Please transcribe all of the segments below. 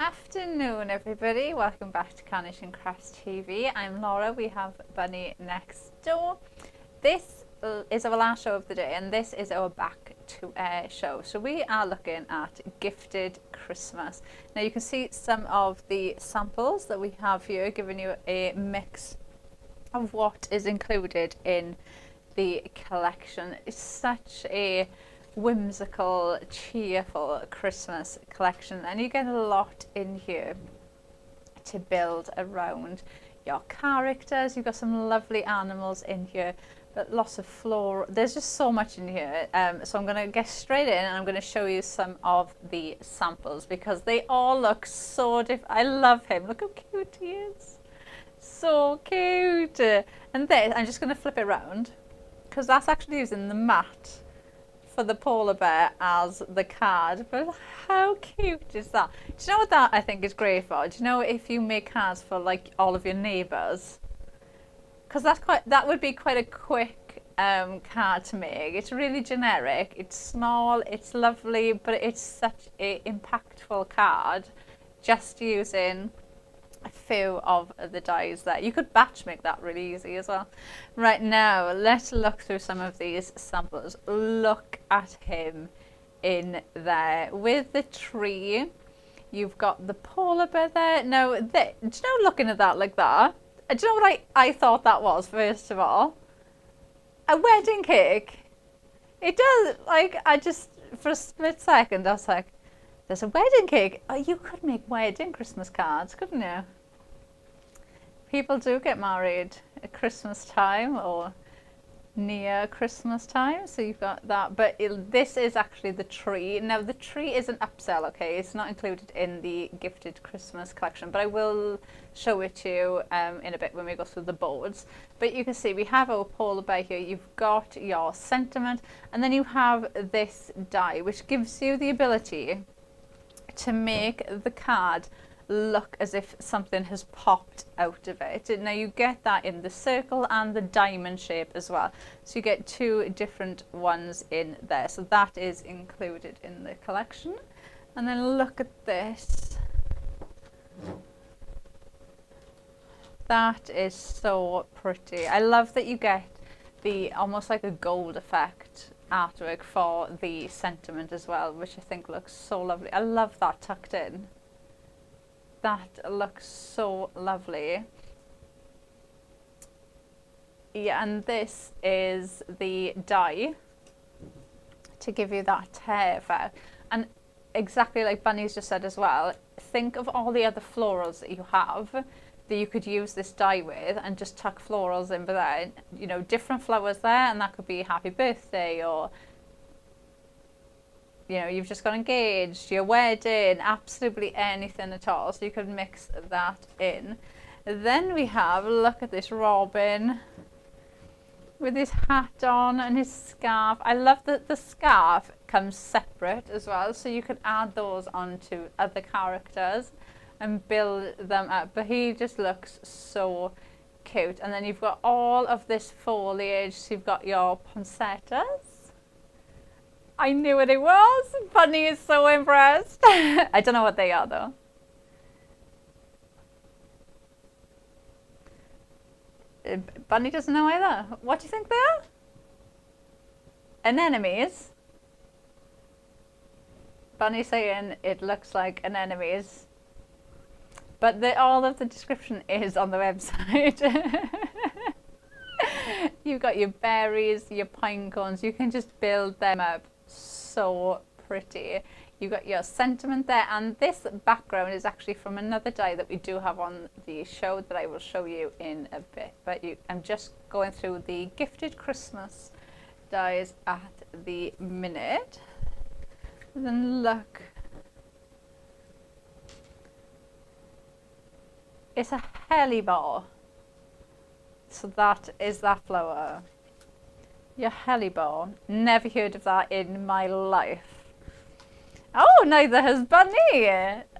Afternoon, everybody. Welcome back to Carnage and Crafts TV. I'm Laura. We have Bunny next door. This is our last show of the day, and this is our back to air show. So we are looking at Gifted Christmas. Now you can see some of the samples that we have here, giving you a mix of what is included in the collection. It's such a whimsical, cheerful Christmas collection, and you get a lot in here to build around your characters. You've got some lovely animals in here, but lots of floral. There's just so much in here, so I'm going to get straight in and I'm going to show you some of the samples because they all look so different. I love him. Look how cute he is. So cute. And this, I'm just going to flip it around because that's actually using the mat for the polar bear as the card. But how cute is that? Do you know what that I think is great for? Do you know if you make cards for like all of your neighbours? Because that would be quite a quick card to make. It's really generic, it's small, it's lovely, but it's such an impactful card just using a few of the dies there. You could batch make that really easy as well. Right, now let's look through some of these samples. Look at him in there with the tree. You've got the polar bear there. Now, do you know, looking at that like that, do you know what I thought that was, first of all? A wedding cake. It does, like, I just, for a split second, I was like, there's a wedding cake. Oh, you could make wedding Christmas cards, couldn't you? People do get married at Christmas time or near Christmas time, so you've got that. But this is actually the tree. Now, the tree is an upsell, okay? It's not included in the Gifted Christmas collection, but I will show it to you in a bit when we go through the boards. But you can see we have our polar bear here. You've got your sentiment, and then you have this die, which gives you the ability to make the card look as if something has popped out of it. Now you get that in the circle and the diamond shape as well. So you get two different ones in there. So that is included in the collection. And then look at this. That is so pretty. I love that you get the almost like a gold effect artwork for the sentiment as well, which I think looks so lovely. I love that tucked in. That looks so lovely. Yeah, and this is the die to give you that tear effect. And exactly like Bunny's just said as well, think of all the other florals that you have that you could use this die with and just tuck florals in there. You know, different flowers there, and that could be happy birthday, or you know, you've just got engaged, your wedding, absolutely anything at all. So you could mix that in. Then we have, look at this Robin with his hat on and his scarf. I love that the scarf comes separate as well, so you could add those onto other characters and build them up. But he just looks so cute. And then you've got all of this foliage. So you've got your poinsettias. I knew what it was. Bunny is so impressed. I don't know what they are though. Bunny doesn't know either. What do you think they are? Anemones. Bunny saying it looks like anemones. But all of the description is on the website. You've got your berries, your pine cones. You can just build them up. So pretty. You've got your sentiment there, and this background is actually from another die that we do have on the show that I will show you in a bit. But I'm just going through the Gifted Christmas dies at the minute. And then look. It's a hellebore. So that is that flower. Your hellebore. Never heard of that in my life. Oh, neither has Bunny.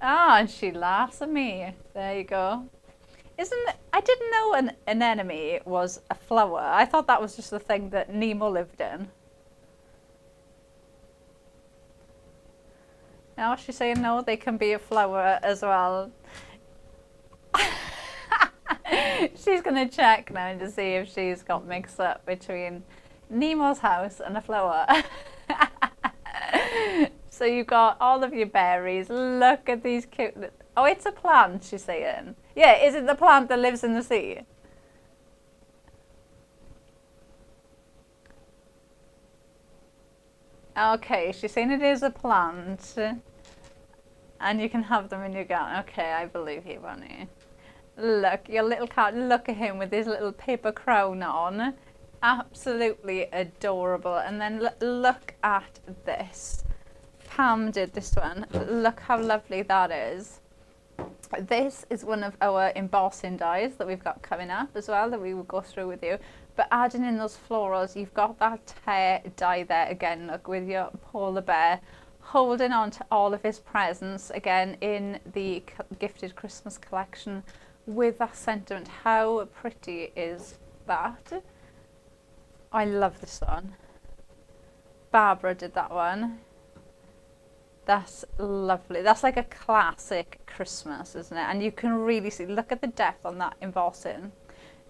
Ah, and she laughs at me. There you go. I didn't know an anemone was a flower. I thought that was just the thing that Nemo lived in. Now she's saying no, they can be a flower as well. She's going to check now to see if she's got mixed up between Nemo's house and a flower. So you've got all of your berries. Look at these cute... Oh, it's a plant, she's saying. Yeah, is it the plant that lives in the sea? Okay, she's saying it is a plant. And you can have them in your garden. Okay, I believe you, Bunny. Look, your little cat, look at him with his little paper crown on. Absolutely adorable. And then look at this. Pam did this one. Look how lovely that is. This is one of our embossing dies that we've got coming up as well, that we will go through with you. But adding in those florals, you've got that hair die there again, look, with your polar bear holding on to all of his presents, again, in the Gifted Christmas collection with that sentiment. How pretty is that? I love this one. Barbara did that one. That's lovely. That's like a classic Christmas, isn't it? And you can really see, look at the depth on that embossing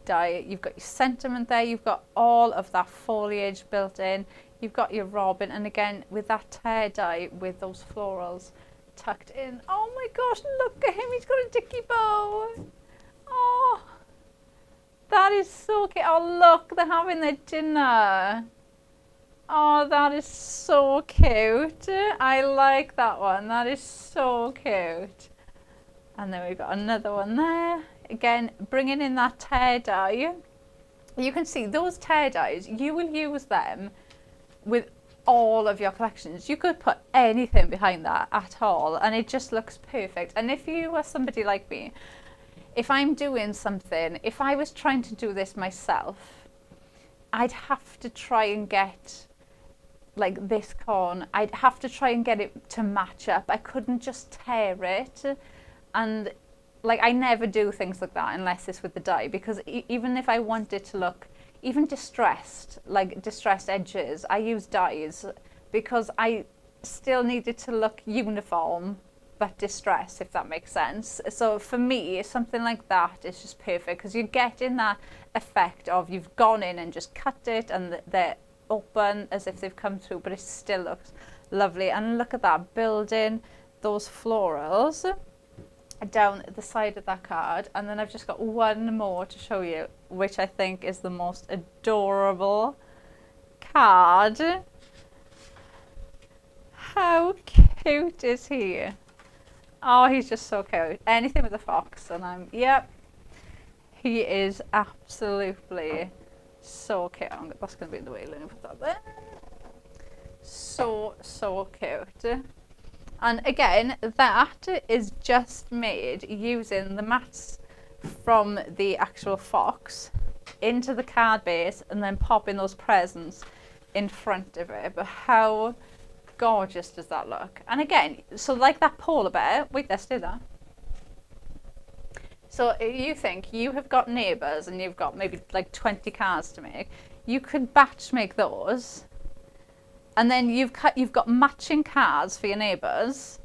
die. You've got your sentiment there. You've got all of that foliage built in. You've got your robin. And again, with that tear die with those florals tucked in. Oh my gosh, look at him. He's got a dicky bow. Oh, that is so cute. Oh, look, they're having their dinner. Oh, that is so cute. I like that one. That is so cute. And then we've got another one there. Again, bringing in that tear die. You can see those tear dies, you will use them with all of your collections. You could put anything behind that at all, and it just looks perfect. And if you are somebody like me, if I'm doing something, if I was trying to do this myself, I'd have to try and get like this corn, I'd have to try and get it to match up. I couldn't just tear it. And like, I never do things like that unless it's with the die, because even if I want it to look even distressed, like distressed edges, I use dies because I still need it to look uniform but distressed, if that makes sense. So for me, something like that is just perfect, because you're getting that effect of you've gone in and just cut it and they're open as if they've come through, but it still looks lovely. And look at that, building those florals down the side of that card. And then I've just got one more to show you, which I think is the most adorable card. How cute is he? Oh, he's just so cute. Anything with a fox, and yep, he is absolutely so cute. That's going to be in the way. Let me put that there. So cute. And again, that is just made using the mats from the actual fox into the card base and then popping those presents in front of it. But how gorgeous does that look? And again, so like that polar bear, wait, let's do that. So you think you have got neighbours and you've got maybe like 20 cards to make, you could batch make those, and then you've got matching cards for your neighbours.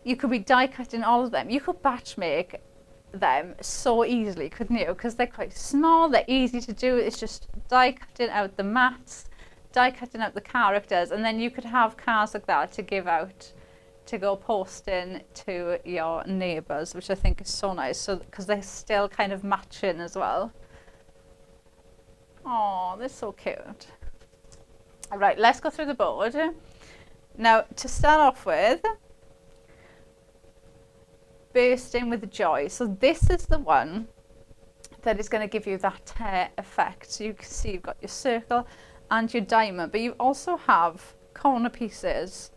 You could be die cutting all of them. You could batch make them so easily, couldn't you? Because they're quite small, they're easy to do. It's just die cutting out the mats, die cutting out the characters, and then you could have cards like that to give out, to go posting to your neighbours, which I think is so nice. So because they're still kind of matching as well. Oh, they're so cute. All right, let's go through the board. Now, to start off with, bursting with joy. So this is the one that is going to give you that tear effect. So you can see you've got your circle and your diamond, but you also have corner pieces.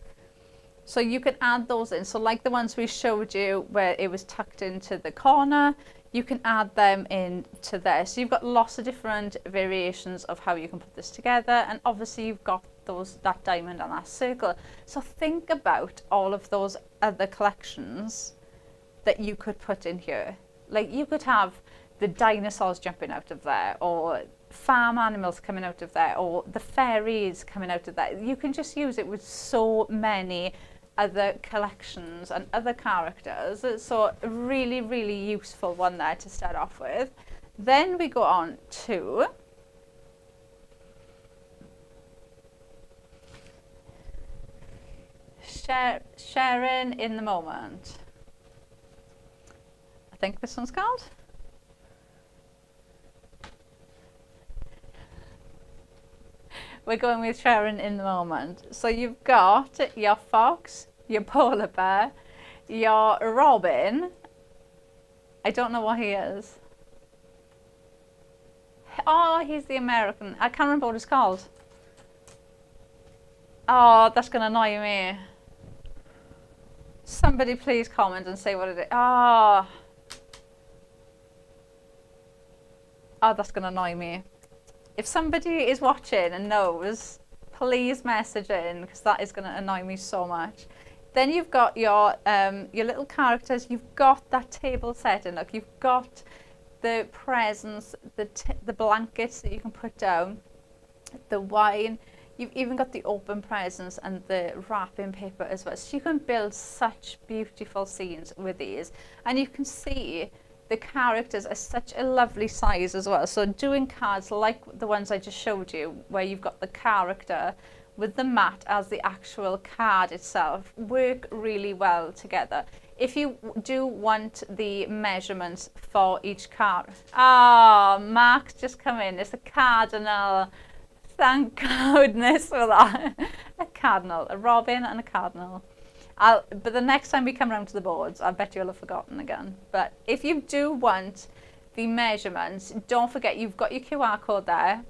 So you can add those in. So like the ones we showed you where it was tucked into the corner, you can add them into there. So you've got lots of different variations of how you can put this together. And obviously you've got that diamond and that circle. So think about all of those other collections that you could put in here. Like you could have the dinosaurs jumping out of there, or farm animals coming out of there, or the fairies coming out of there. You can just use it with so many other collections and other characters. So a really, really useful one there to start off with. Then we go on to sharing in the moment. I think this one's called. We're going with sharing in the moment. So you've got your fox, your polar bear, your robin. I don't know what he is. Oh, he's the American. I can't remember what it's called. Oh, that's going to annoy me. Somebody please comment and say what it is. Oh, that's going to annoy me. If somebody is watching and knows, please message in, because that is going to annoy me so much. Then you've got your little characters. You've got that table setting. Look, you've got the presents, the blankets that you can put down, the wine. You've even got the open presents and the wrapping paper as well. So you can build such beautiful scenes with these. And you can see the characters are such a lovely size as well. So doing cards like the ones I just showed you, where you've got the character with the mat as the actual card itself, work really well together. If you do want the measurements for each card, Mark's just come in. It's a cardinal. Thank goodness for that. A cardinal, a robin and a cardinal. But the next time we come around to the boards, I bet you'll have forgotten again. But if you do want the measurements, don't forget you've got your QR code there.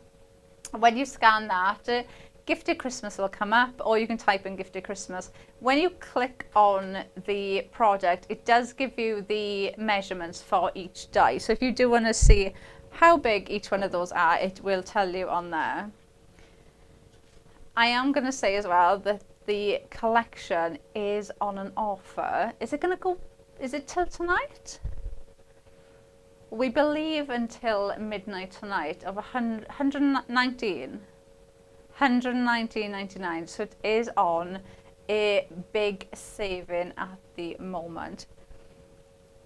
When you scan that, Gifted Christmas will come up, or you can type in Gifted Christmas. When you click on the product, it does give you the measurements for each die. So if you do want to see how big each one of those are, it will tell you on there. I am going to say as well that the collection is on an offer. Is it till tonight? We believe until midnight tonight of 119.99. So it is on a big saving at the moment.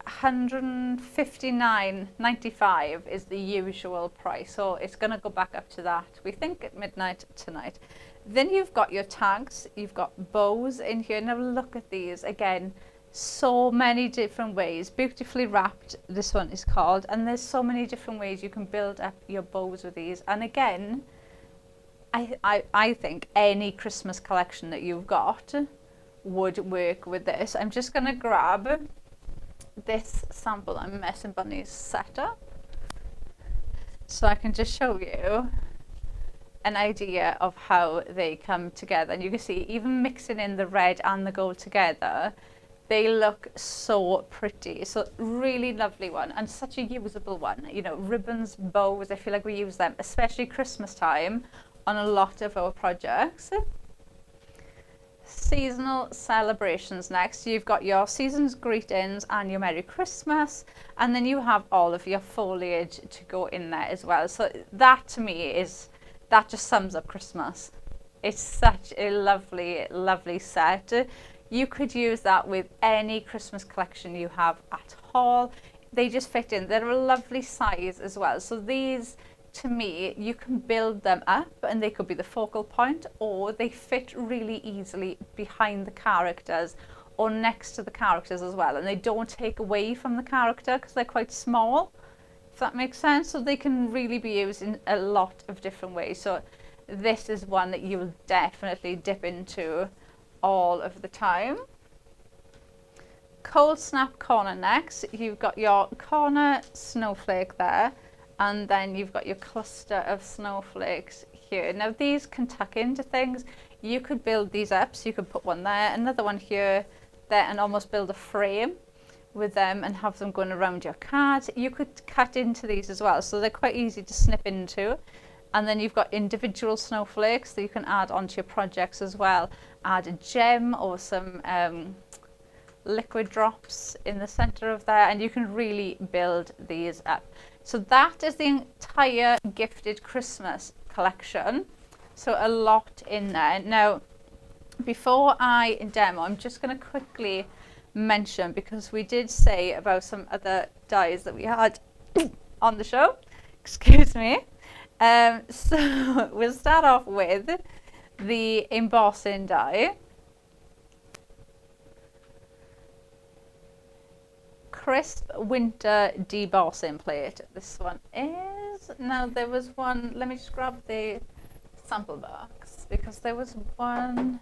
159.95 is the usual price, so it's going to go back up to that, we think, at midnight tonight. Then you've got your tags, you've got bows in here. Now look at these again, so many different ways, beautifully wrapped, this one is called, and there's so many different ways you can build up your bows with these. And again, I think any Christmas collection that you've got would work with this. I'm just going to grab this sample I'm Messing Bunny's set up, so I can just show you an idea of how they come together. And you can see, even mixing in the red and the gold together, they look so pretty. So really lovely one, and such a usable one. You know, ribbons, bows, I feel like we use them, especially Christmas time, on a lot of our projects. Seasonal celebrations next. You've got your season's greetings and your Merry Christmas, and then you have all of your foliage to go in there as well. So that to me that just sums up Christmas. It's such a lovely, lovely set. You could use that with any Christmas collection you have at all. They just fit in. They're a lovely size as well. So these, to me, you can build them up and they could be the focal point, or they fit really easily behind the characters or next to the characters as well. And they don't take away from the character because they're quite small, if that makes sense. So they can really be used in a lot of different ways. So this is one that you will definitely dip into all of the time. Cold Snap corner next. You've got your corner snowflake there, and then you've got your cluster of snowflakes here. Now these can tuck into things. You could build these up, so you could put one there, another one here, there, and almost build a frame with them and have them going around your card. You could cut into these as well, so they're quite easy to snip into. And then you've got individual snowflakes that you can add onto your projects as well. Add a gem or some liquid drops in the center of there, and you can really build these up. So that is the entire Gifted Christmas collection. So a lot in there. Now, before I demo, I'm just going to quickly mention, because we did say about some other dyes that we had on the show. Excuse me. So we'll start off with the embossing dye. Crisp winter debossing plate. This one is, now there was one, let me just grab the sample box, because there was one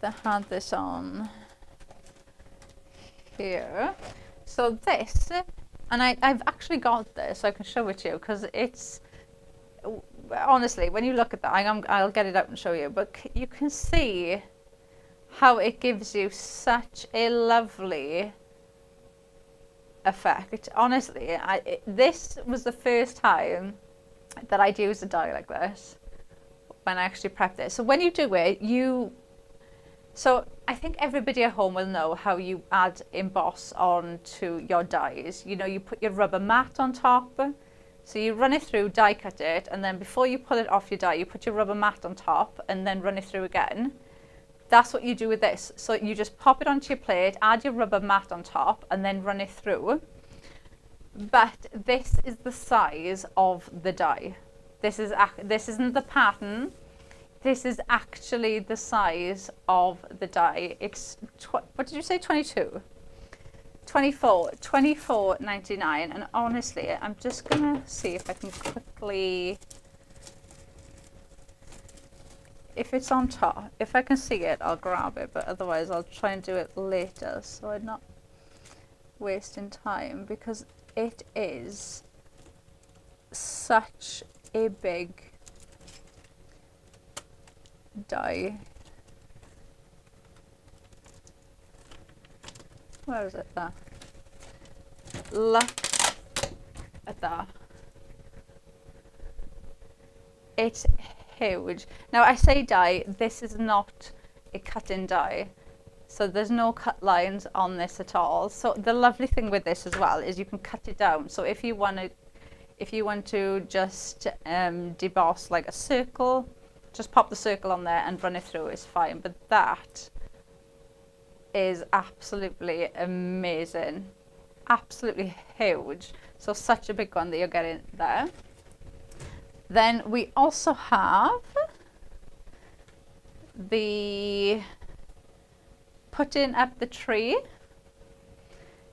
that had this on here. So this, and I've actually got this, so I can show it to you, because it's, honestly, when you look at that, I'll get it out and show you, but you can see how it gives you such a lovely effect. Honestly, this was the first time that I'd used a dye like this when I actually prepped it. So when you do it, so I think everybody at home will know how you add emboss onto your dyes. You know, you put your rubber mat on top. So you run it through, die cut it, and then before you pull it off your dye, you put your rubber mat on top and then run it through again. That's what you do with this. So you just pop it onto your plate, add your rubber mat on top, and then run it through. But this is the size of the dye. This isn't the pattern. This is actually the size of the dye. It's, what did you say, 22? 24.99. And honestly, I'm just gonna see if I can quickly, if it's on top, if I can see it, I'll grab it, but otherwise I'll try and do it later so I'm not wasting time, because it is such a big dye. Where is it there? Look at that. It's huge. Now I say dye, this is not a cut-in dye, so there's no cut lines on this at all. So the lovely thing with this as well is you can cut it down. So if you want to just deboss like a circle, just pop the circle on there and run it through, it's fine. But that is absolutely amazing, absolutely huge. So such a big one that you're getting there. Then we also have the putting up the tree.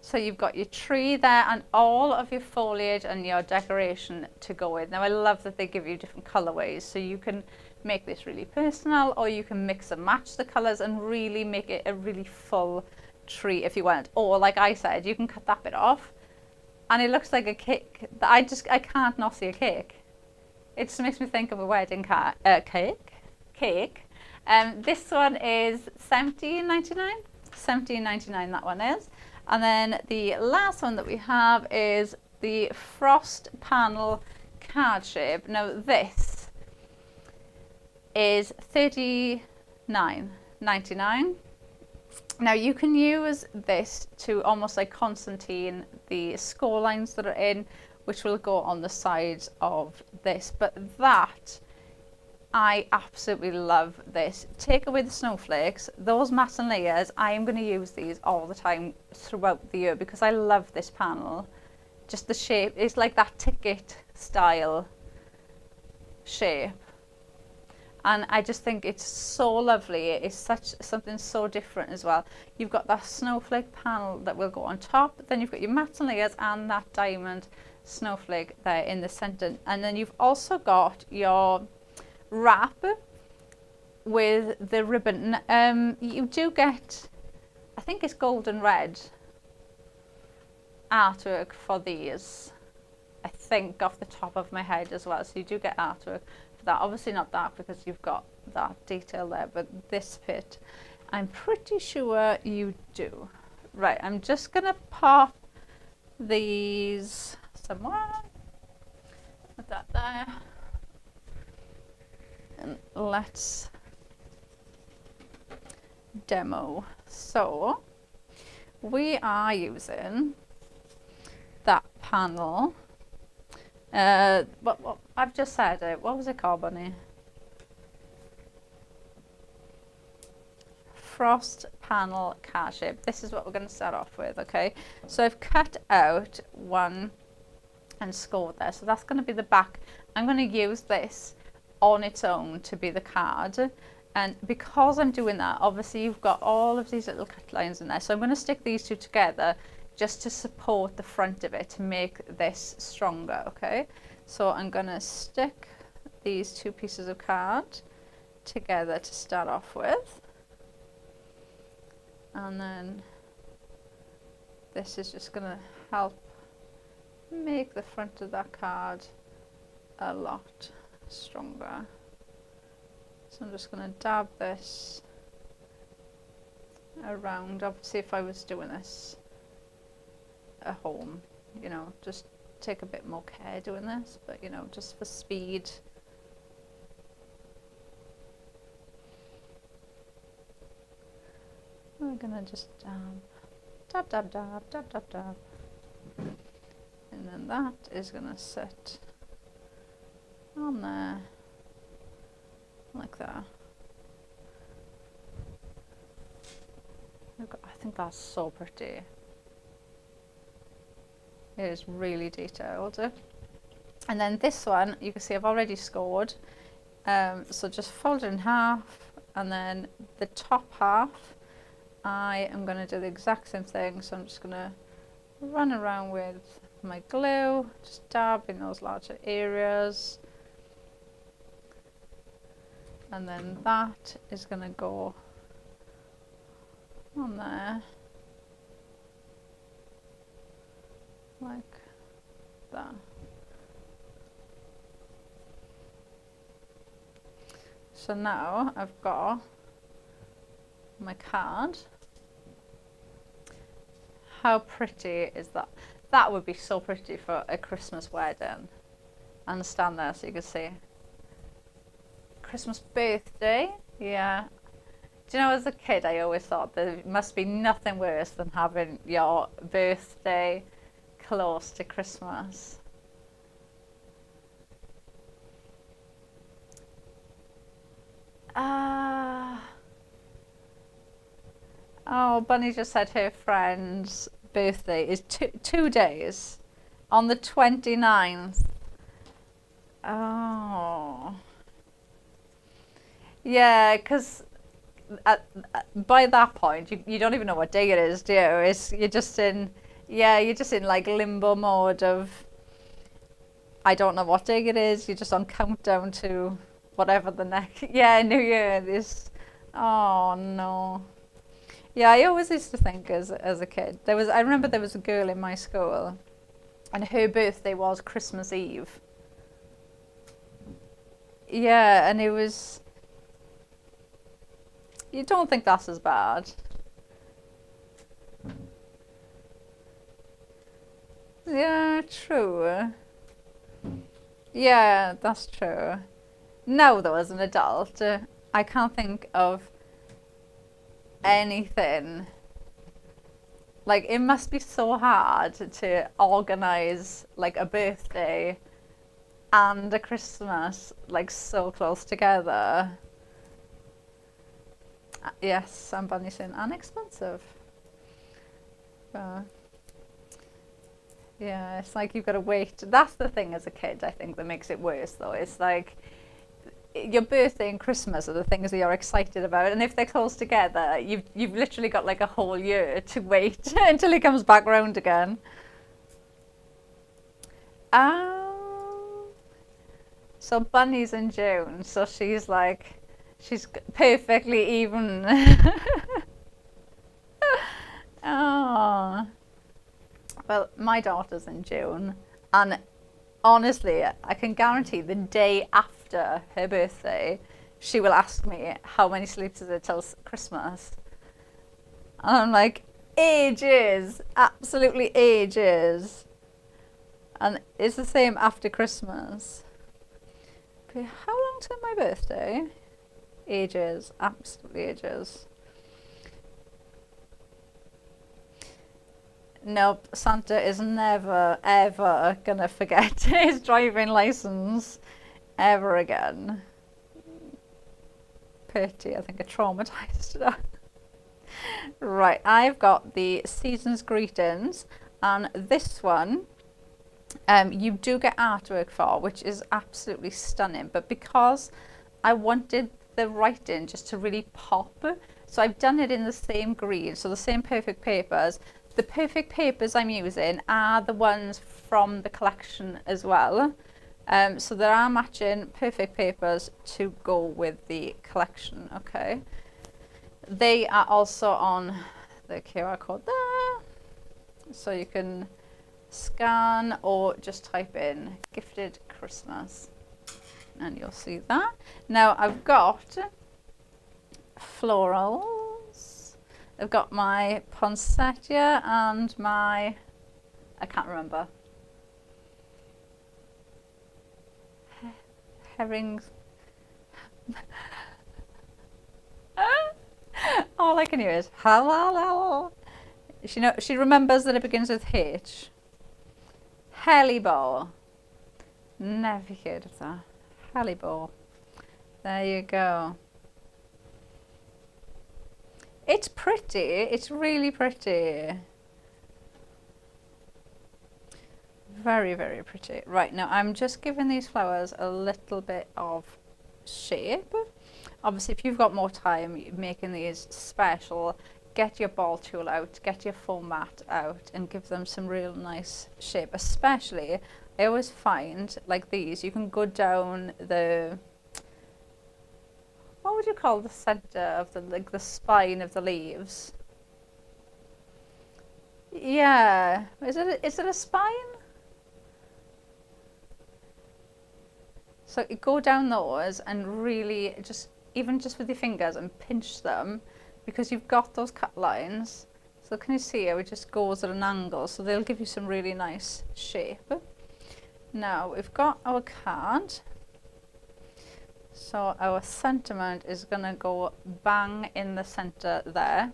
So you've got your tree there and all of your foliage and your decoration to go with. Now I love that they give you different colorways, so you can make this really personal, or you can mix and match the colors and really make it a really full tree if you want. Or like I said, you can cut that bit off and it looks like a cake. I can't not see a cake. It just makes me think of a wedding cake. This one is $17.99. $17.99 that one is. And then the last one that we have is the frost panel card shape. Now this is $39.99. Now you can use this to almost like concertina the score lines that are in, which will go on the sides of this. But that, I absolutely love this. Take away the snowflakes, those mattes and layers. I am going to use these all the time throughout the year because I love this panel. Just the shape, it's like that ticket style shape. And I just think it's so lovely. It's something so different as well. You've got that snowflake panel that will go on top. Then you've got your mattes and layers and that diamond snowflake there in the center. And then you've also got your wrap with the ribbon. You do get, I think it's golden red artwork for these, I think, off the top of my head as well. So you do get artwork for that. Obviously not that because you've got that detail there, but this bit I'm pretty sure you do. Right, I'm just gonna pop these somewhere. Put that there. And let's demo. So we are using that panel. What I've just said it. What was it called, Bunny? crossed panel card shape. This is what we're going to start off with, okay? So I've cut out one and scored there. So that's going to be the back. I'm going to use this on its own to be the card. And because I'm doing that, obviously you've got all of these little cut lines in there. So I'm going to stick these two together just to support the front of it to make this stronger, okay? So I'm going to stick these two pieces of card together to start off with. And then this is just going to help make the front of that card a lot stronger. So I'm just going to dab this around. Obviously if I was doing this at home, you know, just take a bit more care doing this, but you know, just for speed. We're going to just dab, dab, dab, dab, dab, dab. And then that is going to sit on there like that. I think that's so pretty. It is really detailed. And then this one, you can see I've already scored. So just fold it in half, and then the top half, I am going to do the exact same thing. So I'm just going to run around with my glue, just dab in those larger areas. And then that is going to go on there like that. So now I've got my card. How pretty is that? That would be so pretty for a Christmas wedding. And stand there so you can see. Christmas birthday, yeah. Do you know, as a kid I always thought there must be nothing worse than having your birthday close to Christmas. Oh, Bunny just said her friend's birthday is two days, on the 29th. Oh. Yeah, because by that point you don't even know what day it is, do you? You're just in like limbo mode of I don't know what day it is. You're just on countdown to whatever the next New Year is. Oh no. Yeah, I always used to think as a kid, I remember there was a girl in my school and her birthday was Christmas Eve. Yeah, and it was, you don't think that's as bad. Yeah, true. Yeah, that's true. Now though, as an adult, I can't think of anything. Like, it must be so hard to organize like a birthday and a Christmas like so close together. Yes, I'm Bunny saying inexpensive. Yeah, it's like you've got to wait. That's the thing as a kid, I think, that makes it worse though. It's like your birthday and Christmas are the things that you're excited about, and if they're close together, you've literally got like a whole year to wait until it comes back round again. So Bunny's in June, so she's perfectly even. Oh. Well, my daughter's in June, and honestly, I can guarantee the day after her birthday, she will ask me how many sleeps is it till Christmas. And I'm like, ages, absolutely ages. And it's the same after Christmas. But how long till my birthday? Ages, absolutely ages. Nope, Santa is never, ever gonna forget his driving license ever again. Pity, I think I traumatized her. Right, I've got the Season's Greetings, and this one you do get artwork for, which is absolutely stunning. But because I wanted the writing just to really pop, so I've done it in the same green, so the same perfect papers. The perfect papers I'm using are the ones from the collection as well. So there are matching perfect papers to go with the collection, okay? They are also on the QR code there, so you can scan or just type in gifted Christmas and you'll see that. Now I've got florals. I've got my poinsettia and my, I can't remember, herrings. All I can hear is halal. She remembers that it begins with H. Hellebore. Never heard of that. Hellebore. There you go. It's pretty. It's really pretty. Very, very pretty. Right, now I'm just giving these flowers a little bit of shape. Obviously, if you've got more time making these special, get your ball tool out, get your foam mat out and give them some real nice shape. Especially, I always find, like these, you can go down the, what would you call the center of the, like the spine of the leaves? Yeah, is it a spine? So you go down those and really just, even just with your fingers, and pinch them, because you've got those cut lines. So can you see how it just goes at an angle? So they'll give you some really nice shape. Now we've got our card. So our sentiment is going to go bang in the center there.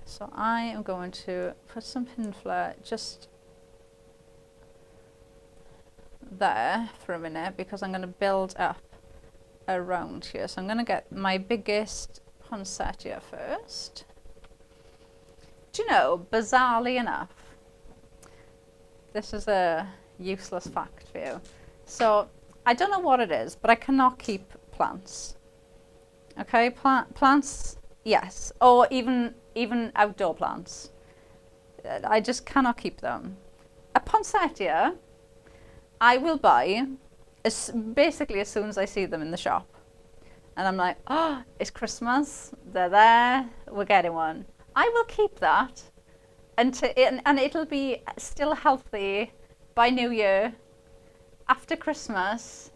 So I am going to put some pin flare just there for a minute, because I'm going to build up around here. So I'm going to get my biggest poinsettia first. Do you know, bizarrely enough, this is a useless fact for you. So I don't know what it is, but I cannot keep plants. Okay, plants, yes, or even outdoor plants. I just cannot keep them. A poinsettia, I will buy basically as soon as I see them in the shop. And I'm like, oh, it's Christmas, they're there, we're getting one. I will keep that and it'll be still healthy by New Year. After Christmas,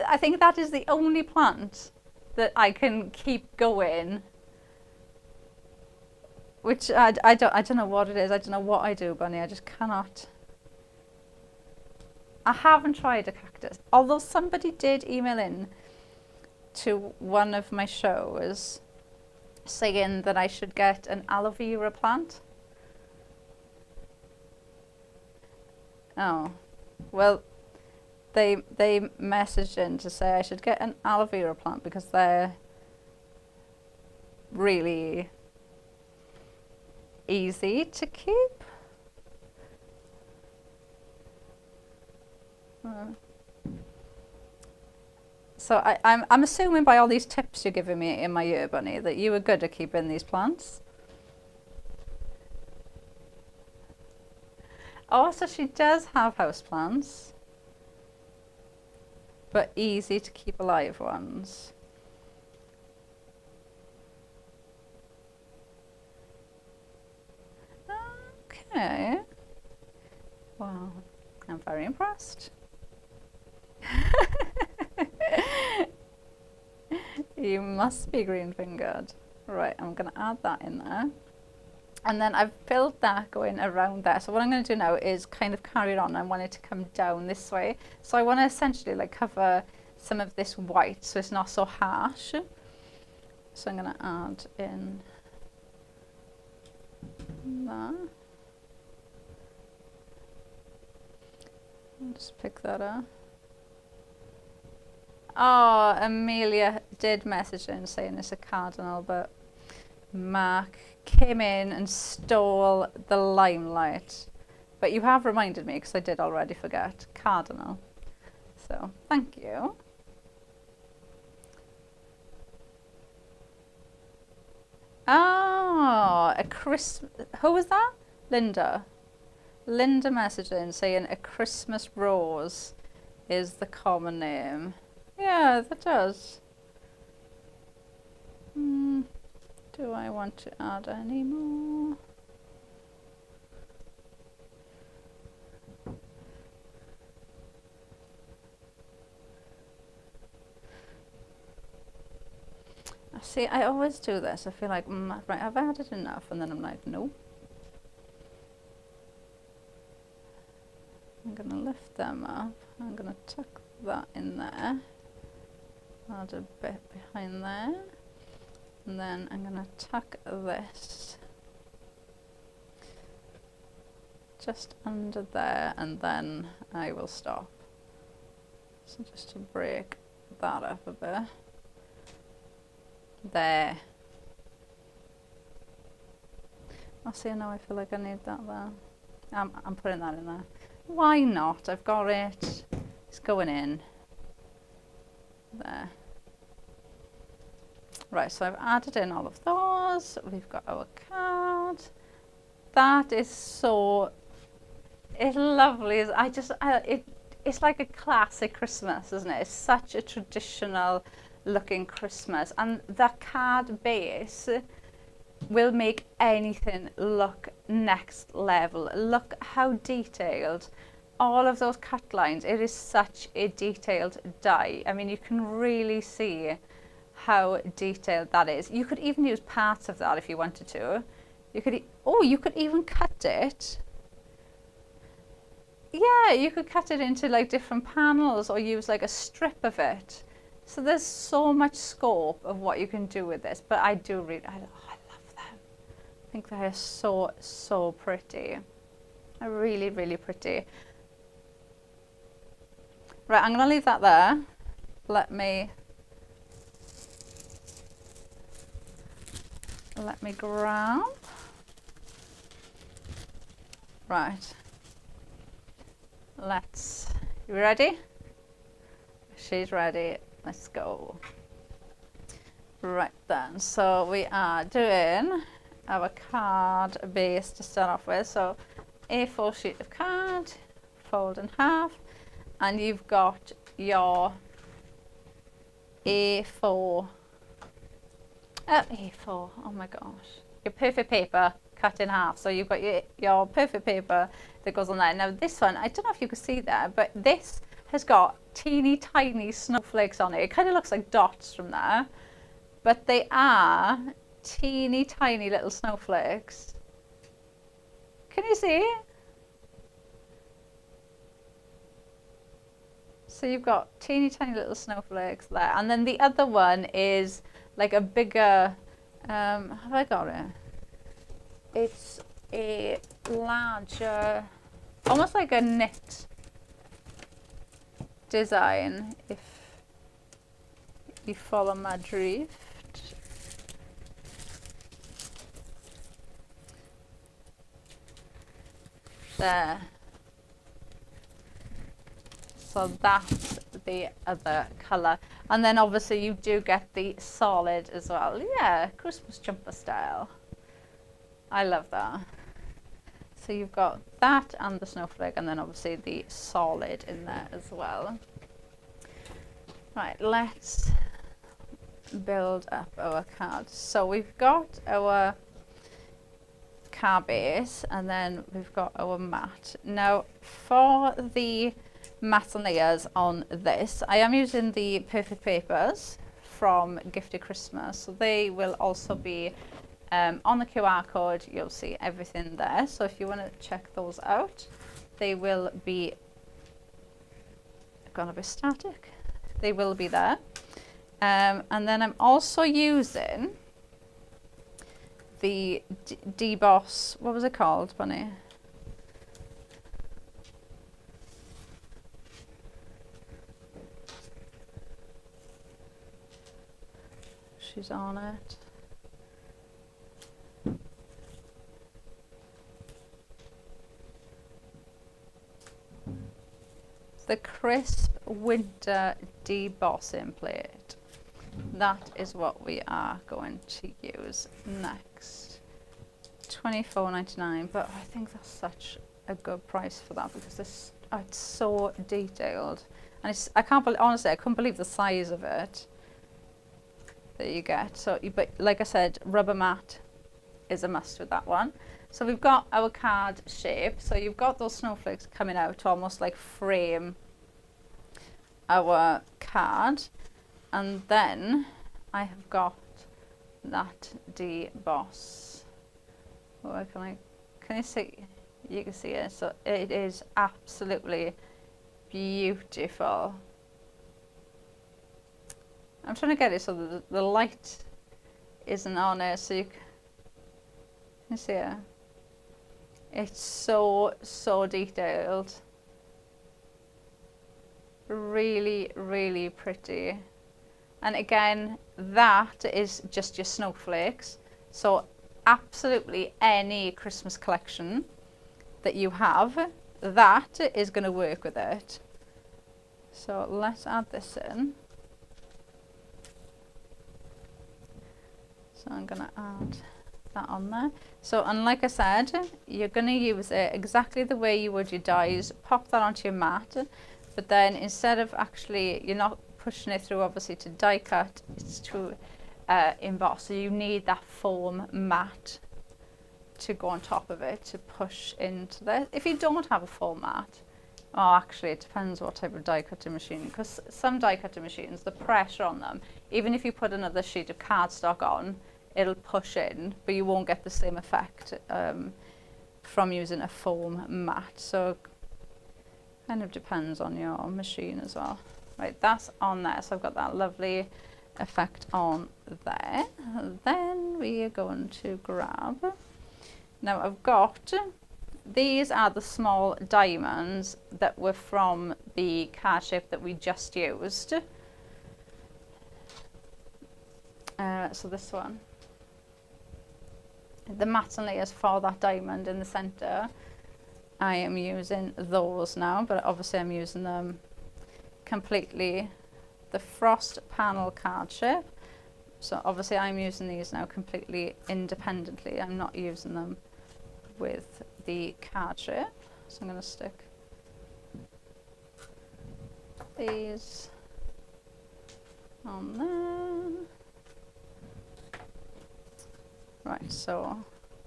I think that is the only plant that I can keep going. Which I don't know what it is. I don't know what I do, Bunny. I just cannot. I haven't tried a cactus. Although somebody did email in to one of my shows saying that I should get an aloe vera plant. Oh, well, they messaged in to say I should get an aloe vera plant because they're really easy to keep. So I'm assuming by all these tips you're giving me in my year, Bunny, that you were good at keeping these plants. Oh, so she does have houseplants, but easy to keep alive ones. Okay. Wow, I'm very impressed. You must be green fingered. Right, I'm going to add that in there. And then I've filled that going around there. So what I'm going to do now is kind of carry it on. I want it to come down this way. So I want to essentially like cover some of this white so it's not so harsh. So I'm going to add in that. Just pick that up. Oh, Amelia did message in saying it's a cardinal, but Mark came in and stole the limelight. But you have reminded me because I did already forget. Cardinal. So, thank you. Oh, a Christmas. Who was that? Linda. Linda messaged in saying a Christmas rose is the common name. Yeah, that does. Do I want to add any more? See, I always do this. I feel like, right, I've added enough, and then I'm like, nope. I'm going to lift them up. I'm going to tuck that in there. Add a bit behind there. And then I'm going to tuck this just under there, and then I will stop. So just to break that up a bit. There. Oh, see, now I feel like I need that there. I'm putting that in there. Why not? I've got it. It's going in. There. Right, so I've added in all of those. We've got our card. That is so... It's lovely. It's like a classic Christmas, isn't it? It's such a traditional looking Christmas, and the card base will make anything look next level. Look how detailed all of those cut lines. It is such a detailed die. I mean, you can really see how detailed that is. You could even use parts of that if you wanted to. You could even cut it. Yeah, you could cut it into like different panels or use like a strip of it. So there's so much scope of what you can do with this, but I love them. I think they're so pretty. They're really, really pretty. Right, I'm going to leave that there. Let me grab. Right. You ready? She's ready. Let's go. Right then, so we are doing our card base to start off with. So A4 sheet of card, fold in half, and you've got your A4, A4, oh my gosh, your perfect paper cut in half. So you've got your perfect paper that goes on there. Now this one, I don't know if you can see there, but this has got teeny tiny snowflakes on it. It kind of looks like dots from there, but they are teeny tiny little snowflakes. Can you see? So you've got teeny tiny little snowflakes there, and then the other one is like a bigger, have I got it? It's a larger, almost like a knit design, if you follow my drift. There. So that's the other colour. And then obviously you do get the solid as well. Yeah, Christmas jumper style. I love that. So you've got that and the snowflake, and then obviously the solid in there as well. Right, let's build up our cards. So we've got our card base, and then we've got our mat. Now for the mat and layers on this, I am using the Perfect Papers from Gifted Christmas. So they will also be on the QR code. You'll see everything there. So if you want to check those out, they will be gonna be static. They will be there. And then I'm also using the Emboss, what was it called, Bunny? she's on it. The crisp winter debossing plate. That is what we are going to use next. $24.99, but I think that's such a good price for that because it's so detailed, and I can't believe, honestly, I couldn't believe the size of it that you get. So, but like I said, rubber mat is a must with that one. So we've got our card shape. So you've got those snowflakes coming out to almost like frame our card, and then I have got that deboss. Oh, can you see? You can see it. So it is absolutely beautiful. I'm trying to get it so that the light isn't on it, so you can see it. It's so detailed. Really, really pretty. And again, that is just your snowflakes. So absolutely any Christmas collection that you have, that is going to work with it. So let's add this in. So I'm going to add that on there. So, and like I said, you're going to use it exactly the way you would your dies. Pop that onto your mat, but then instead of actually, you're not pushing it through obviously to die cut, it's to emboss. So you need that foam mat to go on top of it to push into there. If you don't have a foam mat, oh, actually it depends what type of die cutting machine, because some die cutting machines, the pressure on them, even if you put another sheet of cardstock on, it'll push in, but you won't get the same effect from using a foam mat. So kind of depends on your machine as well. Right, that's on there. So I've got that lovely effect on there. Then we are going to grab, now I've got, these are the small diamonds that were from the card shape that we just used. So this one. The mats and layers for that diamond in the center, I am using those now, but obviously I'm using them completely, the frost panel card shape. So obviously I'm using these now completely independently. I'm not using them with the card shape. So I'm going to stick these on there. Right, so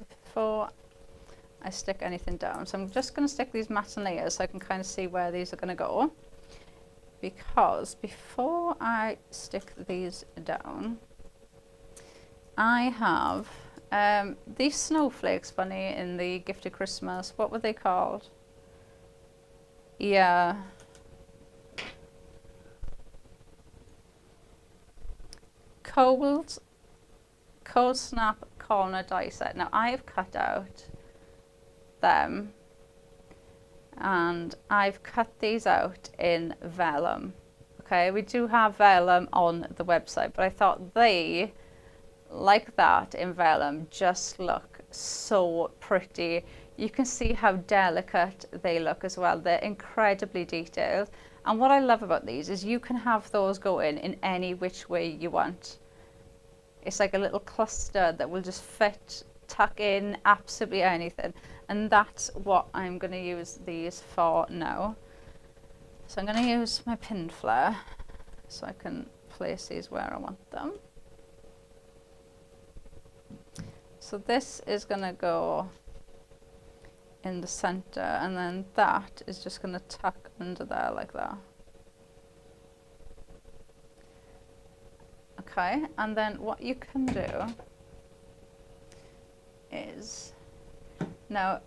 before I stick anything down, so I'm just going to stick these mats and layers so I can kind of see where these are going to go. Because before I stick these down, I have these snowflakes, Bunny, in the Gifted Christmas. What were they called? Yeah. Cold Snap corner die set. Now I have cut out them, and I've cut these out in vellum. Okay, we do have vellum on the website, but I thought they, like that in vellum, just look so pretty. You can see how delicate they look as well. They're incredibly detailed. And what I love about these is you can have those go in any which way you want. It's like a little cluster that will just fit, tuck in absolutely anything. And that's what I'm going to use these for now. So I'm going to use my pin flare so I can place these where I want them. So this is going to go in the center, and then that is just going to tuck under there like that. Okay, and then what you can do is, now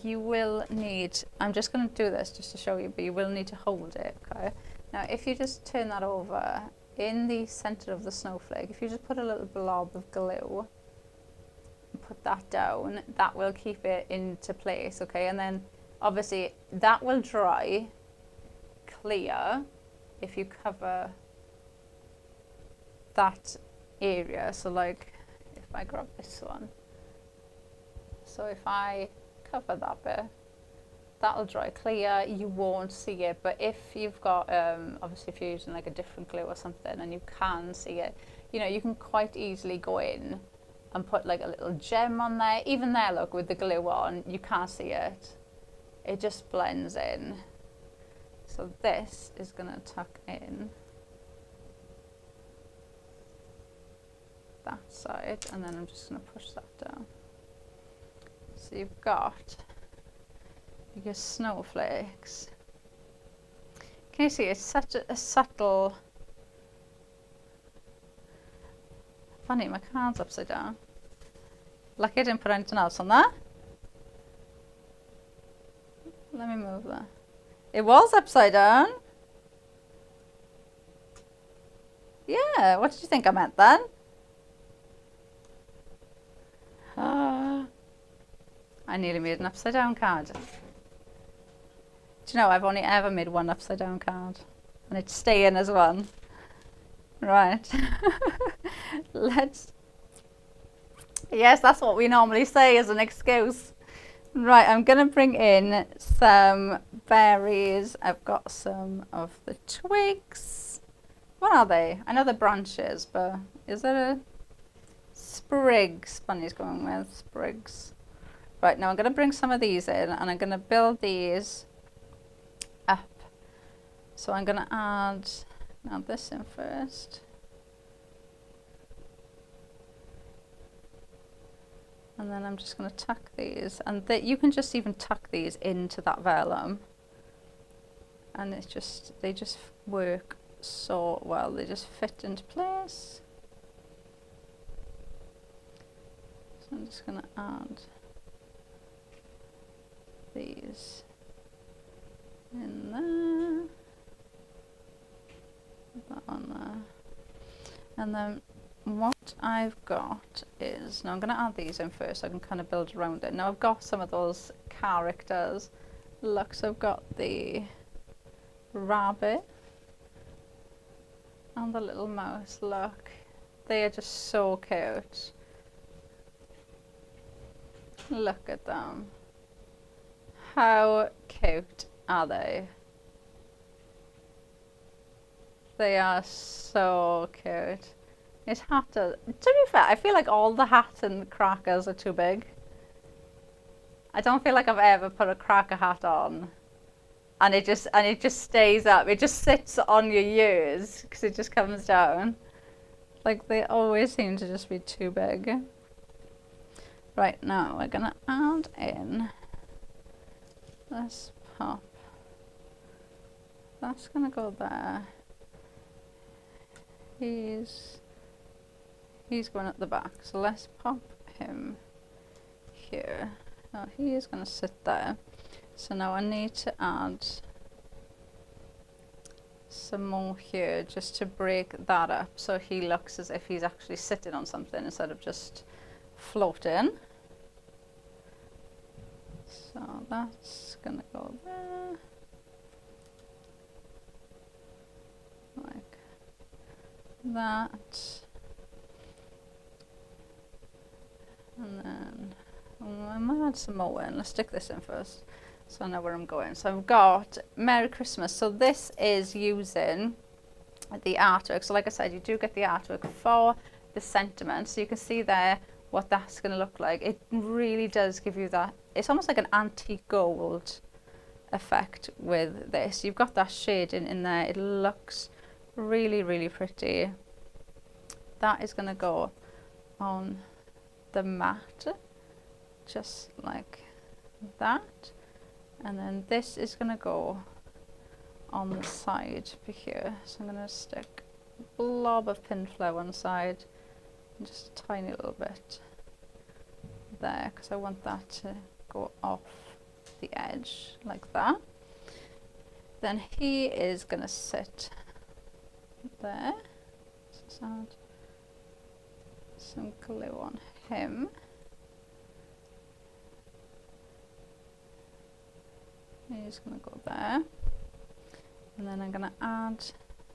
you will need, I'm just going to do this just to show you, but you will need to hold it, okay? Now if you just turn that over, in the center of the snowflake, if you just put a little blob of glue and put that down, that will keep it into place, okay? And then obviously that will dry clear if you cover that area. So like if I grab this one, so if I cover that bit, that'll dry clear, you won't see it. But if you've got, obviously if you're using like a different glue or something and you can see it, you know, you can quite easily go in and put like a little gem on there. Even there, look, with the glue on, you can't see it. It just blends in. So this is gonna tuck in that side, and then I'm just gonna push that down. So you've got your snowflakes. Can you see it's such a subtle... Funny, my card's upside down. Lucky I didn't put anything else on that. Let me move that. It was upside down. Yeah, what did you think I meant then? I nearly made an upside down card. Do you know, I've only ever made one upside down card, and it's staying as one. Right. Yes, that's what we normally say as an excuse. Right, I'm going to bring in some berries. I've got some of the twigs. What are they? I know they're branches, but is it a sprigs? Bunny's going with sprigs. Right, now I'm going to bring some of these in, and I'm going to build these up. So I'm going to add this in first. And then I'm just going to tuck these, and you can just even tuck these into that vellum. And it's just, they just work so well. They just fit into place. So I'm just going to add these in there, that on there, and then what I've got is, now I'm going to add these in first so I can kind of build around it. Now I've got some of those characters. Look, so I've got the rabbit and the little mouse. Look, they are just so cute. Look at them. How cute are they? They are so cute. His hat does, to be fair, I feel like all the hats and crackers are too big. I don't feel like I've ever put a cracker hat on and it just stays up. It just sits on your ears because it just comes down. Like, they always seem to just be too big. Right, now we're gonna add in this pop. That's gonna go there. He's going at the back, so let's pop him here. Now he is going to sit there. So now I need to add some more here just to break that up so he looks as if he's actually sitting on something instead of just floating. So that's going to go there. Like that. And then I might add some more in. Let's stick this in first so I know where I'm going. So I've got Merry Christmas. So this is using the artwork. So like I said, you do get the artwork for the sentiment. So you can see there what that's going to look like. It really does give you that. It's almost like an antique gold effect with this. You've got that shading in there. It looks really, really pretty. That is going to go on the mat, just like that, and then this is going to go on the side over here. So I'm going to stick a blob of pinflower on the side and just a tiny little bit there because I want that to go off the edge like that. Then he is going to sit there. Let's add some glue on him. He's going to go there, and then I'm going to add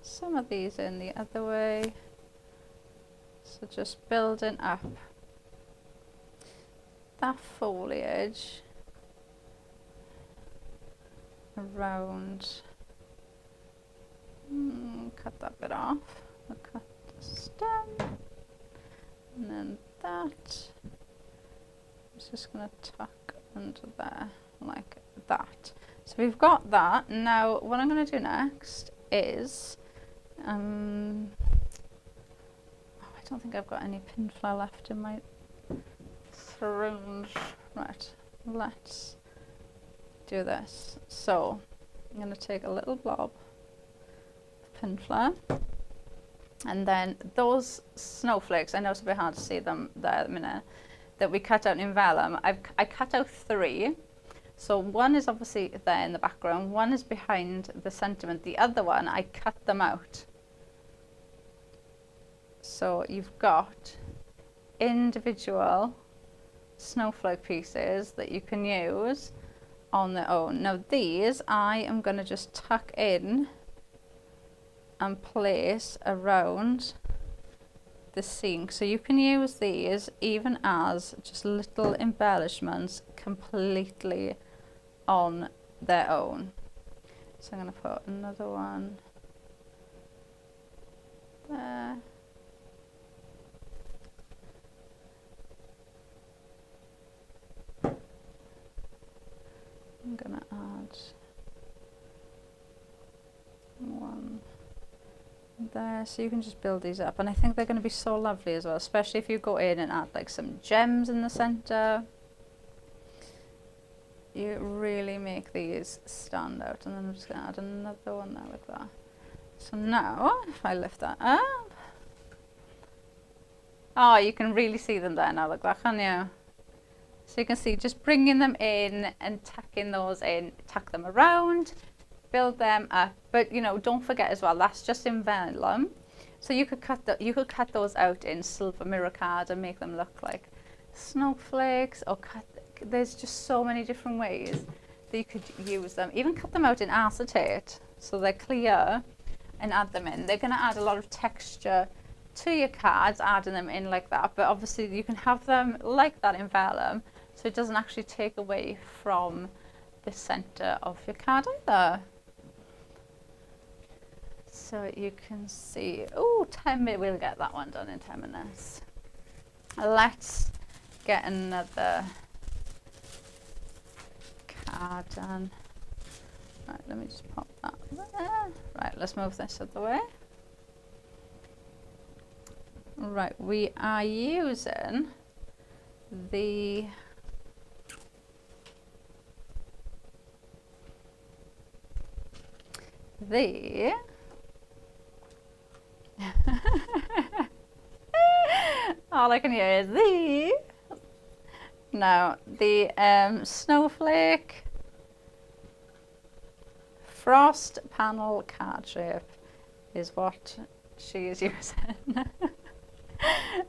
some of these in the other way. So just building up that foliage around. Cut that bit off. We'll cut the stem, and then that. I'm just going to tuck under there like that. So we've got that. Now what I'm going to do next is, I don't think I've got any pin flower left in my syringe. Right, let's do this. So I'm going to take a little blob of pin flower, and then those snowflakes, I know it's a bit hard to see them there at the minute, that we cut out in vellum. I cut out 3. So one is obviously there in the background, one is behind the sentiment, the other one I cut them out. So you've got individual snowflake pieces that you can use on their own. Now these I am going to just tuck in and place around the sink. So you can use these even as just little embellishments completely on their own. So I'm going to put another one there. I'm going to add one there, so you can just build these up, and I think they're going to be so lovely as well, especially if you go in and add like some gems in the center. You really make these stand out. And then I'm just going to add another one there like that. So now if I lift that up, oh, you can really see them there now like that, can't you? So you can see just bringing them in and tucking those in, tuck them around, build them up. But you know, don't forget as well, that's just in vellum. So you could cut those out in silver mirror card and make them look like snowflakes, or there's just so many different ways that you could use them. Even cut them out in acetate so they're clear and add them in. They're going to add a lot of texture to your cards, adding them in like that. But obviously you can have them like that in vellum, so it doesn't actually take away from the center of your card either. So you can see, oh, 10 minutes, we'll get that one done in 10 minutes. Let's get another card done. Right, let me just pop that there. Right, let's move this out of the way. Right, we are using the all I can hear is the snowflake frost panel card shape is what she is using.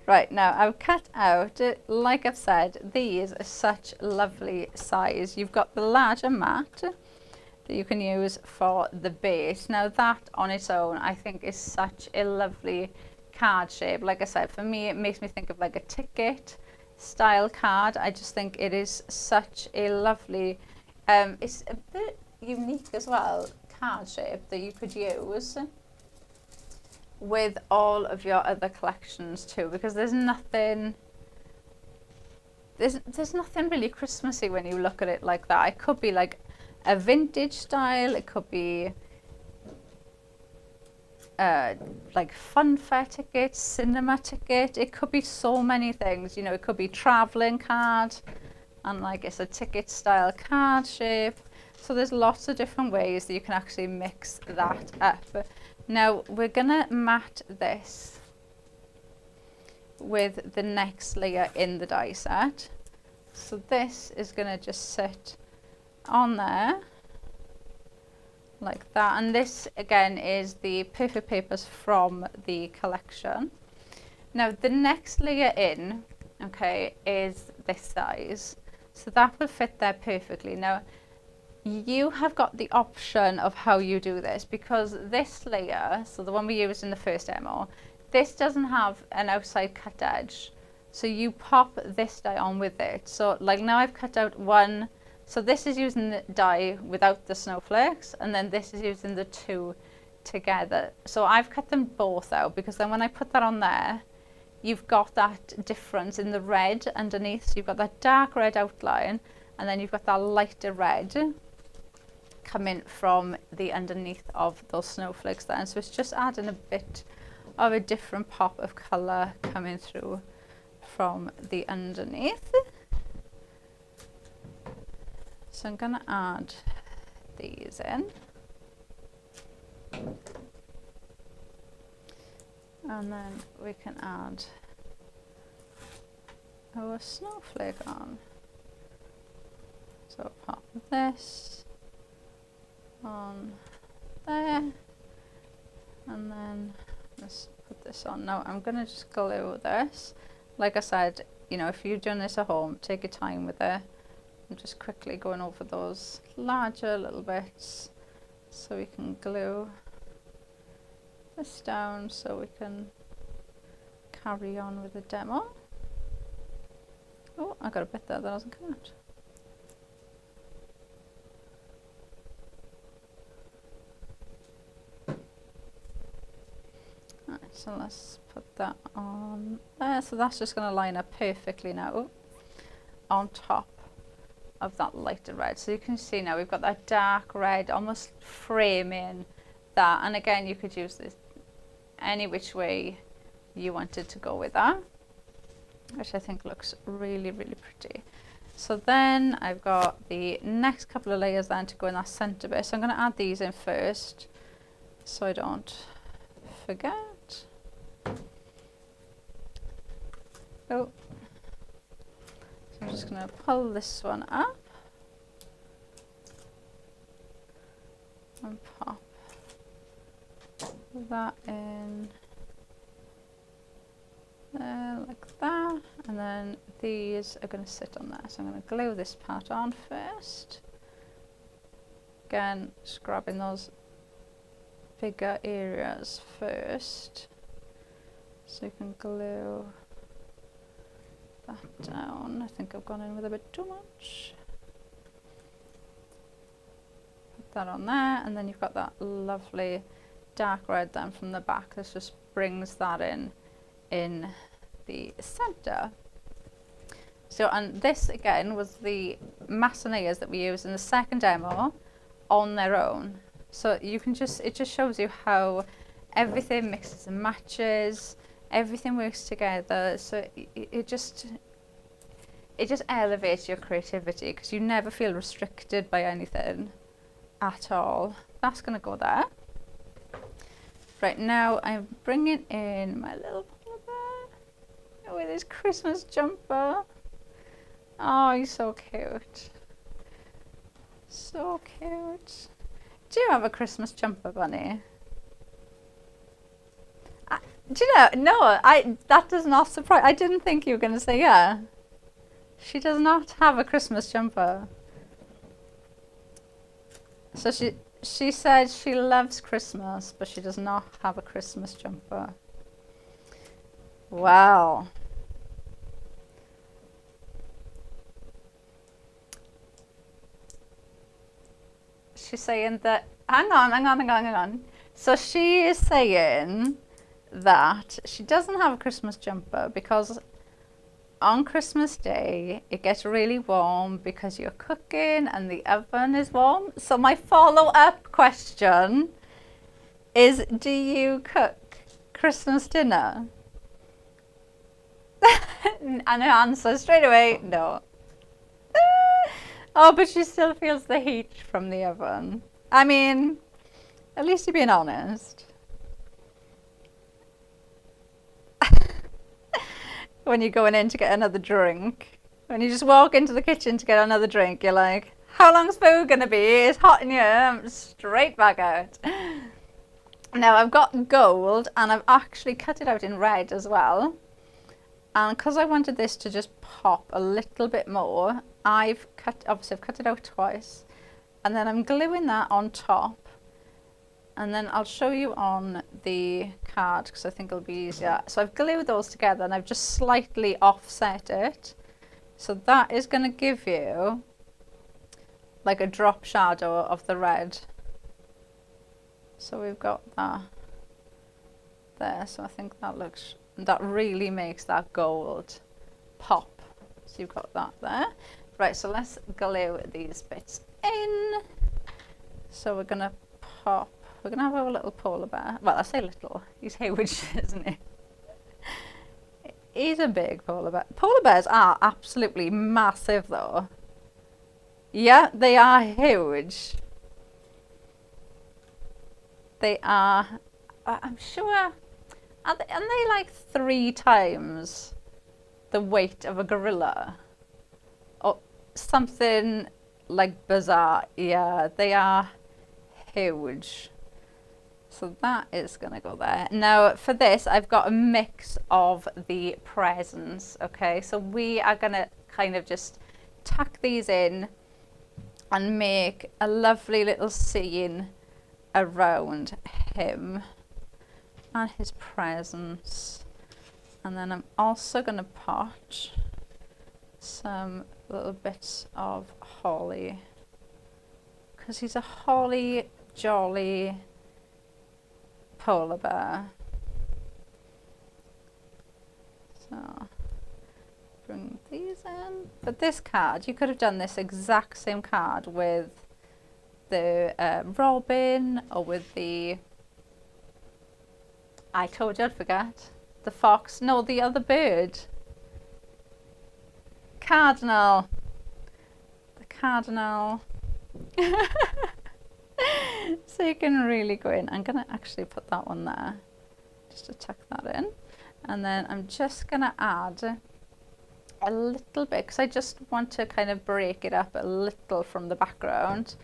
Right, now I've cut out, like I've said, these are such lovely size. You've got the larger mat that you can use for the base. Now that on its own I think is such a lovely card shape. Like I said, for me it makes me think of like a ticket style card. I just think it is such a lovely, it's a bit unique as well, card shape that you could use with all of your other collections too, because there's nothing really Christmassy when you look at it like that. It could be like a vintage style, it could be like funfair ticket, cinema ticket, it could be so many things, you know. It could be traveling card, and like it's a ticket style card shape. So there's lots of different ways that you can actually mix that up. Now we're gonna mat this with the next layer in the die set. So this is gonna just sit on there like that, and this again is the perfect papers from the collection. Now the next layer in, okay, is this size, so that will fit there perfectly. Now you have got the option of how you do this, because this layer, so the one we used in the first demo, this doesn't have an outside cut edge. So you pop this die on with it. So like now I've cut out one. So this is using the die without the snowflakes, and then this is using the two together. So I've cut them both out because then when I put that on there, you've got that difference in the red underneath. So you've got that dark red outline, and then you've got that lighter red coming from the underneath of those snowflakes there. So it's just adding a bit of a different pop of colour coming through from the underneath. So I'm going to add these in. And then we can add our snowflake on. So pop this on there, and then let's put this on. Now I'm going to just glue this. Like I said, you know, if you're doing this at home, take your time with it. I'm just quickly going over those larger little bits so we can glue this down so we can carry on with the demo. Oh, I got a bit there that hasn't come out. Right, so let's put that on there. So that's just going to line up perfectly now on top of that lighter red. So you can see now we've got that dark red almost framing that, and again you could use this any which way you wanted to go with that, which I think looks really, really pretty. So then I've got the next couple of layers then to go in that center bit. So I'm going to add these in first so I don't forget. Oh, so I'm just going to pull this one up and pop that in there like that, and then these are going to sit on there. So I'm going to glue this part on first. Again, just grabbing those bigger areas first so you can glue that down. I think I've gone in with a bit too much. Put that on there, and then you've got that lovely dark red then from the back. This just brings that in the center. So, and this again was the masonillas that we used in the second demo on their own. So you can just, it just shows you how everything mixes and matches, everything works together. So it just elevates your creativity because you never feel restricted by anything at all. That's going to go there. Right, now I'm bringing in my little polar bear with his Christmas jumper. Oh, he's so cute. So cute. Do you have a Christmas jumper, Bunny? Do you know? No, that does not surprise. I didn't think you were going to say yeah. She does not have a Christmas jumper. So she said she loves Christmas, but she does not have a Christmas jumper. Wow. She's saying that, hang on. So she is saying that she doesn't have a Christmas jumper because on Christmas Day it gets really warm because you're cooking and the oven is warm. So my follow-up question is, do you cook Christmas dinner? And her answer straight away, no. Oh, but she still feels the heat from the oven. I mean, at least you're being honest. When you're going in to get another drink, when you just walk into the kitchen to get another drink, you're like, how long's food going to be? It's hot in here. I'm straight back out. Now, I've got gold, and I've actually cut it out in red as well. And because I wanted this to just pop a little bit more, I've cut it out twice, and then I'm gluing that on top And then I'll show you on the card because I think it'll be easier. So I've glued those together and I've just slightly offset it. So that is going to give you like a drop shadow of the red. So we've got that there. So I think that really makes that gold pop. So you've got that there. Right, so let's glue these bits in. So we're going to pop. We're going to have our little polar bear. Well, I say little. He's huge, isn't he? He's a big polar bear. Polar bears are absolutely massive, though. Yeah, they are huge. They are, I'm sure, aren't they like 3 times the weight of a gorilla? Or something like bizarre. Yeah, they are huge. So that is going to go there. Now for this, I've got a mix of the presents. Okay, so we are going to kind of just tack these in and make a lovely little scene around him and his presents. And then I'm also going to pot some little bits of holly because he's a holly jolly polar bear. So bring these in. But this card, you could have done this exact same card with the robin or with the, I told you I'd forget, the fox, no, the other bird. Cardinal. The cardinal. So you can really go in. I'm going to actually put that one there, just to tuck that in. And then I'm just going to add a little bit, because I just want to kind of break it up a little from the background.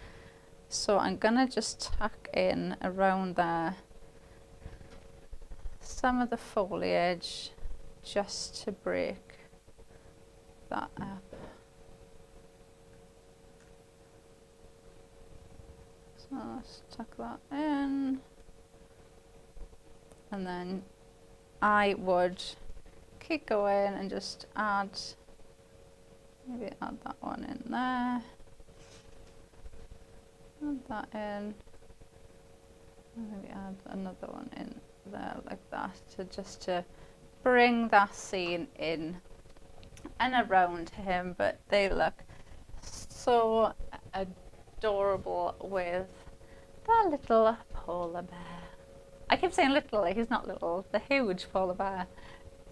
So I'm going to just tuck in around there some of the foliage just to break that up. So let's tuck that in. And then I would keep going and just add, maybe add that one in there. Add that in. And maybe add another one in there like that, to just to bring that scene in and around him. But they look so adorable with that little polar bear. I keep saying little, like he's not little, the huge polar bear.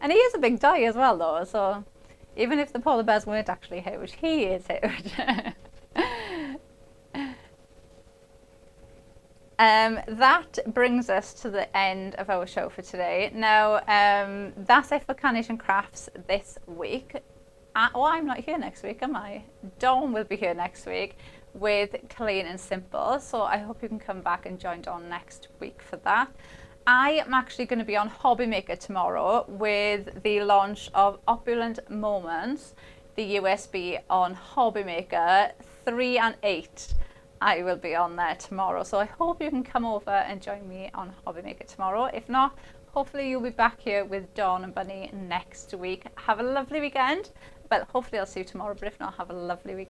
And he is a big guy as well though, so even if the polar bears weren't actually huge, he is huge. That brings us to the end of our show for today. Now, that's it for Carnation Crafts this week. Oh, I'm not here next week, am I? Dawn will be here next week with Clean and Simple. So I hope you can come back and join Dawn next week for that. I am actually going to be on Hobby Maker tomorrow with the launch of Opulent Moments, the USB on Hobby Maker 3 and 8. I will be on there tomorrow, so I hope you can come over and join me on Hobby Maker tomorrow. If not, hopefully you'll be back here with Dawn and Bunny next week. Have a lovely weekend. Well, hopefully I'll see you tomorrow, but if not, have a lovely weekend.